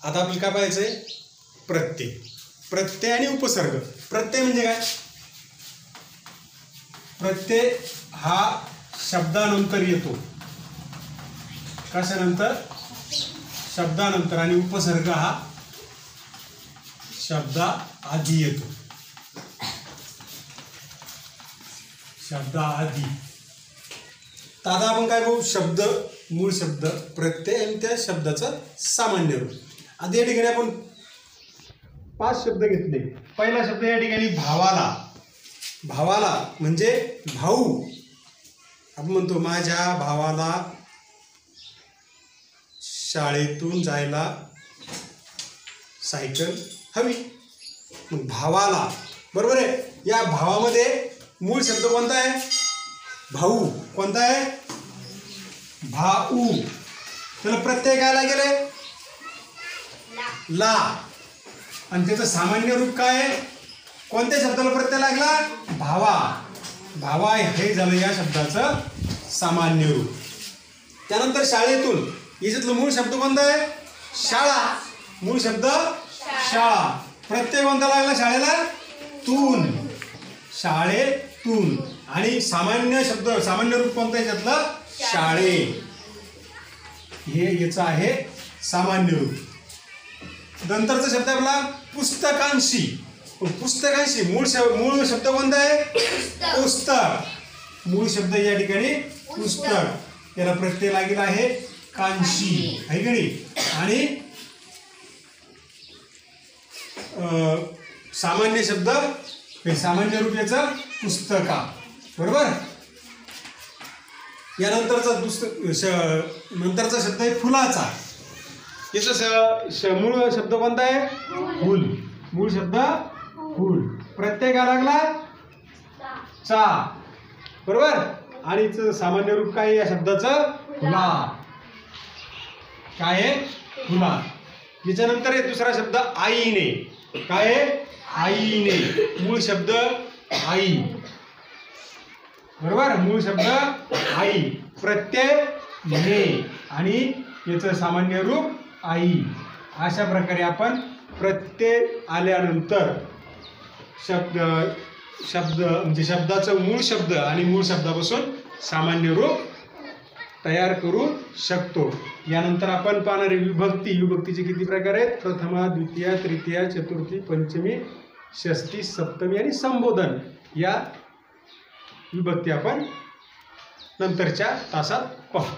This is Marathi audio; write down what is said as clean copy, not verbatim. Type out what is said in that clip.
आता आपल्याला काय पाहायचंय? प्रत्यय. प्रत्यय आणि उपसर्ग. प्रत्यय म्हणजे काय? प्रत्यय हा शब्दानंतर येतो. कशानंतर? शब्दानंतर. आणि उपसर्ग हा शब्दाआधी येतो. शब्दाआधी. तर आता आपण काय बघू? शब्द, मूळ शब्द, प्रत्यय आणि त्या शब्दाचं सामान्य रूप. आता या ठिकाणी आपण 5 शब्द घेतले. पहिला शब्द या ठिकाणी भावाला. भावाला म्हणजे भाऊ. आपण म्हणतो माझ्या भावाला शाळेतून जायला सायकल हवी. मग भावाला, बरोबर आहे. या भावामध्ये मूळ शब्द कोणता आहे? भाऊ. कोणता आहे? भाऊ. त्याला प्रत्यय काय लागेल? ला. आणि त्याचं सामान्य रूप काय आहे? कोणत्या शब्दाला प्रत्यय लागला? भावा. भावा हे झालं या शब्दाचं सामान्य रूप. त्यानंतर शाळेतून. याच्यातलं मूळ शब्द कोणता आहे? शाळा. मूळ शब्द शाळा. प्रत्यय कोणता लागला शाळेला? तून. शाळेतून. आणि सामान्य शब्द, सामान्य रूप कोणतं आहे त्यातलं? शाळे. हे याचं आहे सामान्य रूप. नंतरचा शब्द आपला पुस्तकांशी. पुस्तकांशी मूळ शब्द कोणता आहे? पुस्तक. मूळ शब्द या ठिकाणी पुस्तक. याला प्रत्यय लागेल आहे कांशी, आहे की नाही? आणि सामान्य शब्द, सामान्य रूप याचं पुस्तका. बरोबर. यानंतरचा नंतरचा शब्द आहे फुलाचा. याचा मूळ शब्द कोणता आहे? फुल. मूळ शब्द फुल. प्रत्यय काय लागला? चा. बरोबर. आणि सामान्य रूप काय या शब्दाचं? फुला. काय आहे? फुला. याच्यानंतर आहे दुसरा शब्द आईने. काय आहे? आईने. मूळ शब्द आई. बरोबर. मूळ शब्द आई. प्रत्यय ने. आणि याचं सामान्य रूप आई. अशा प्रकारे आपण प्रत्यय आल्यानंतर शब्द म्हणजे शब्दाचं मूळ शब्द आणि मूळ शब्दापासून सामान्य रूप तयार करू शकतो. यानंतर आपण पाहणारे विभक्ती. विभक्तीचे किती प्रकार आहेत? प्रथमा, द्वितीया, तृतीया, चतुर्थी, पंचमी, षष्ठी, सप्तमी आणि संबोधन. या विभक्ती आपण नंतरच्या तासात पाहू.